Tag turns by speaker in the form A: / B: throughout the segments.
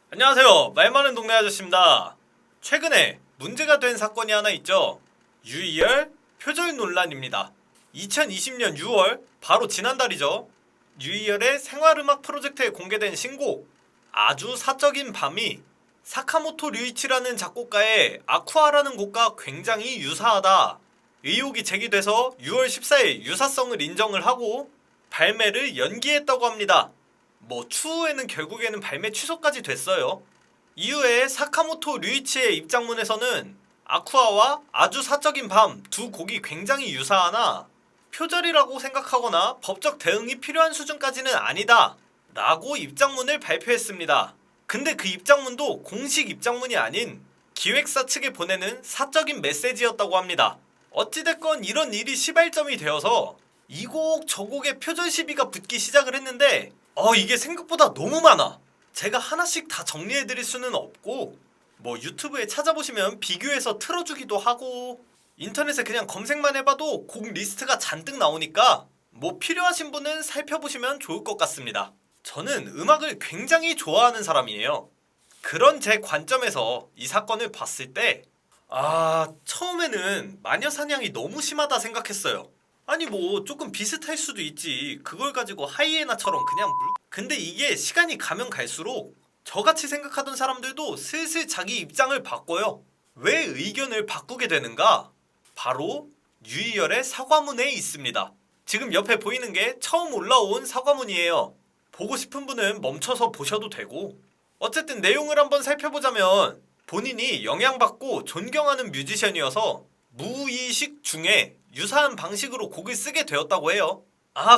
A: 안녕하세요. 말 많은 동네 아저씨입니다. 최근에 문제가 된 사건이 하나 있죠. 유희열 표절 논란입니다. 2020년 6월 바로 지난달이죠. 유희열의 생활음악 프로젝트에 공개된 신곡 아주 사적인 밤이 사카모토 류이치라는 작곡가의 아쿠아라는 곡과 굉장히 유사하다 의혹이 제기돼서 6월 14일 유사성을 인정을 하고 발매를 연기했다고 합니다. 추후에는 결국에는 발매 취소까지 됐어요. 이후에 사카모토 류이치의 입장문에서는 아쿠아와 아주 사적인 밤 두 곡이 굉장히 유사하나 표절이라고 생각하거나 법적 대응이 필요한 수준까지는 아니다 라고 입장문을 발표했습니다. 근데 그 입장문도 공식 입장문이 아닌 기획사 측에 보내는 사적인 메시지였다고 합니다. 어찌됐건 이런 일이 시발점이 되어서 이 곡 저 곡에 표절 시비가 붙기 시작을 했는데 이게 생각보다 너무 많아. 제가 하나씩 다 정리해드릴 수는 없고 유튜브에 찾아보시면 비교해서 틀어주기도 하고 인터넷에 그냥 검색만 해봐도 곡 리스트가 잔뜩 나오니까 필요하신 분은 살펴보시면 좋을 것 같습니다. 저는 음악을 굉장히 좋아하는 사람이에요. 그런 제 관점에서 이 사건을 봤을 때 처음에는 마녀사냥이 너무 심하다 생각했어요. 아니 조금 비슷할 수도 있지 그걸 가지고 하이에나처럼 그냥 근데 이게 시간이 가면 갈수록 저같이 생각하던 사람들도 슬슬 자기 입장을 바꿔요. 왜 의견을 바꾸게 되는가? 바로 유희열의 사과문에 있습니다. 지금 옆에 보이는 게 처음 올라온 사과문이에요. 보고 싶은 분은 멈춰서 보셔도 되고 어쨌든 내용을 한번 살펴보자면 본인이 영향받고 존경하는 뮤지션이어서 무의식 중에 유사한 방식으로 곡을 쓰게 되었다고 해요.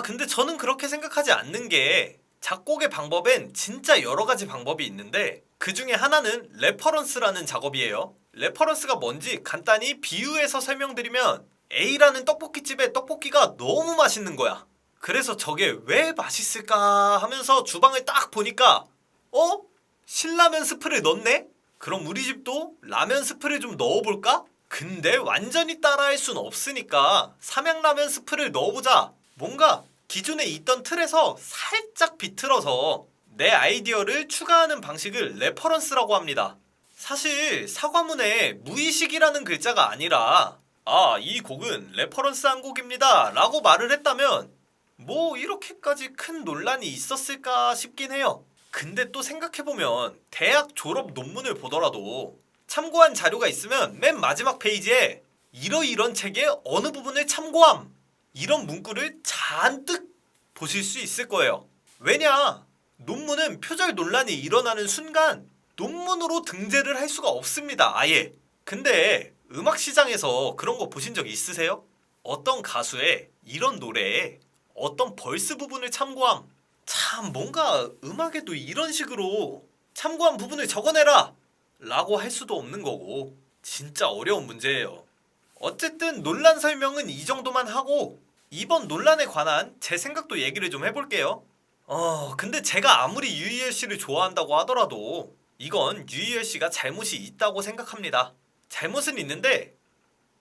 A: 근데 저는 그렇게 생각하지 않는 게 작곡의 방법엔 진짜 여러 가지 방법이 있는데 그 중에 하나는 레퍼런스라는 작업이에요. 레퍼런스가 뭔지 간단히 비유해서 설명드리면 A라는 떡볶이집의 떡볶이가 너무 맛있는 거야. 그래서 저게 왜 맛있을까 하면서 주방을 딱 보니까 신라면 스프를 넣네? 그럼 우리 집도 라면 스프를 좀 넣어볼까? 근데 완전히 따라할 순 없으니까 삼양라면 스프를 넣어보자. 뭔가 기존에 있던 틀에서 살짝 비틀어서 내 아이디어를 추가하는 방식을 레퍼런스라고 합니다. 사실 사과문에 무의식이라는 글자가 아니라 이 곡은 레퍼런스한 곡입니다 라고 말을 했다면 이렇게까지 큰 논란이 있었을까 싶긴 해요. 근데 또 생각해보면 대학 졸업 논문을 보더라도 참고한 자료가 있으면 맨 마지막 페이지에 이런 책의 어느 부분을 참고함 이런 문구를 잔뜩 보실 수 있을 거예요. 왜냐? 논문은 표절 논란이 일어나는 순간 논문으로 등재를 할 수가 없습니다. 아예. 근데 음악 시장에서 그런 거 보신 적 있으세요? 어떤 가수의 이런 노래에 어떤 벌스 부분을 참고함. 참 뭔가 음악에도 이런 식으로 참고한 부분을 적어내라 라고 할 수도 없는 거고 진짜 어려운 문제예요. 어쨌든 논란 설명은 이 정도만 하고 이번 논란에 관한 제 생각도 얘기를 좀 해볼게요. 근데 제가 아무리 유희열 씨를 좋아한다고 하더라도 이건 유희열 씨가 잘못이 있다고 생각합니다. 잘못은 있는데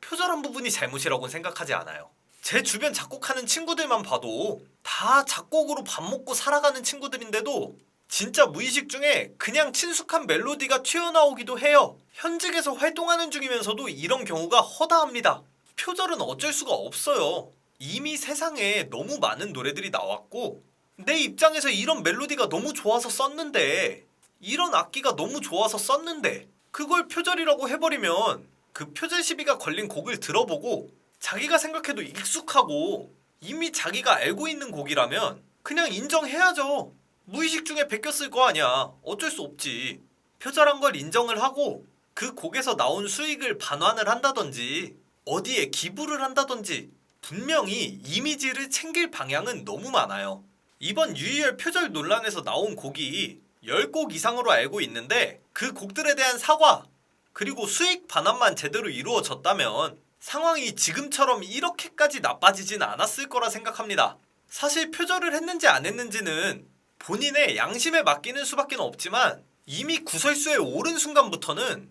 A: 표절한 부분이 잘못이라고 생각하지 않아요. 제 주변 작곡하는 친구들만 봐도 다 작곡으로 밥 먹고 살아가는 친구들인데도 진짜 무의식 중에 그냥 친숙한 멜로디가 튀어나오기도 해요. 현직에서 활동하는 중이면서도 이런 경우가 허다합니다. 표절은 어쩔 수가 없어요. 이미 세상에 너무 많은 노래들이 나왔고 내 입장에서 이런 멜로디가 너무 좋아서 썼는데 이런 악기가 너무 좋아서 썼는데 그걸 표절이라고 해버리면 그 표절 시비가 걸린 곡을 들어보고 자기가 생각해도 익숙하고 이미 자기가 알고 있는 곡이라면 그냥 인정해야죠. 무의식 중에 베꼈을 거 아니야. 어쩔 수 없지. 표절한 걸 인정을 하고 그 곡에서 나온 수익을 반환을 한다든지 어디에 기부를 한다든지 분명히 이미지를 챙길 방향은 너무 많아요. 이번 유희열 표절 논란에서 나온 곡이 10곡 이상으로 알고 있는데 그 곡들에 대한 사과 그리고 수익 반환만 제대로 이루어졌다면 상황이 지금처럼 이렇게까지 나빠지진 않았을 거라 생각합니다. 사실 표절을 했는지 안 했는지는 본인의 양심에 맡기는 수밖에 없지만 이미 구설수에 오른 순간부터는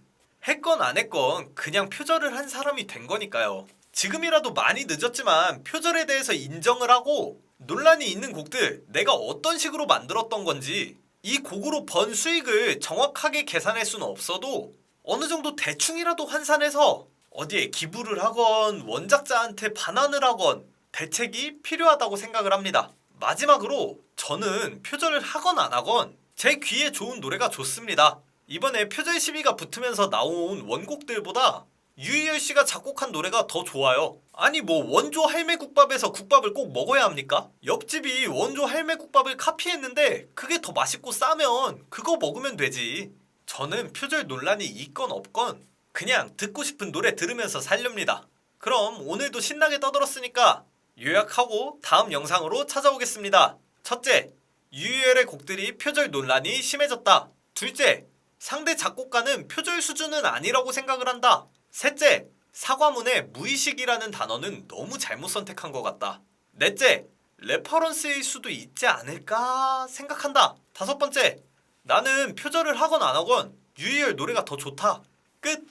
A: 했건 안 했건 그냥 표절을 한 사람이 된 거니까요. 지금이라도 많이 늦었지만 표절에 대해서 인정을 하고 논란이 있는 곡들 내가 어떤 식으로 만들었던 건지 이 곡으로 번 수익을 정확하게 계산할 수는 없어도 어느 정도 대충이라도 환산해서 어디에 기부를 하건 원작자한테 반환을 하건 대책이 필요하다고 생각을 합니다. 마지막으로 저는 표절을 하건 안 하건 제 귀에 좋은 노래가 좋습니다. 이번에 표절 시비가 붙으면서 나온 원곡들보다 유희열씨가 작곡한 노래가 더 좋아요. 아니 뭐 원조 할매국밥에서 국밥을 꼭 먹어야 합니까? 옆집이 원조 할매국밥을 카피했는데 그게 더 맛있고 싸면 그거 먹으면 되지. 저는 표절 논란이 있건 없건 그냥 듣고 싶은 노래 들으면서 살렵니다. 그럼 오늘도 신나게 떠들었으니까 요약하고 다음 영상으로 찾아오겠습니다. 첫째, 유희열의 곡들이 표절 논란이 심해졌다. 둘째, 상대 작곡가는 표절 수준은 아니라고 생각을 한다. 셋째, 사과문에 무의식이라는 단어는 너무 잘못 선택한 것 같다. 넷째, 레퍼런스일 수도 있지 않을까 생각한다. 다섯 번째, 나는 표절을 하건 안 하건 유희열 노래가 더 좋다. 끝.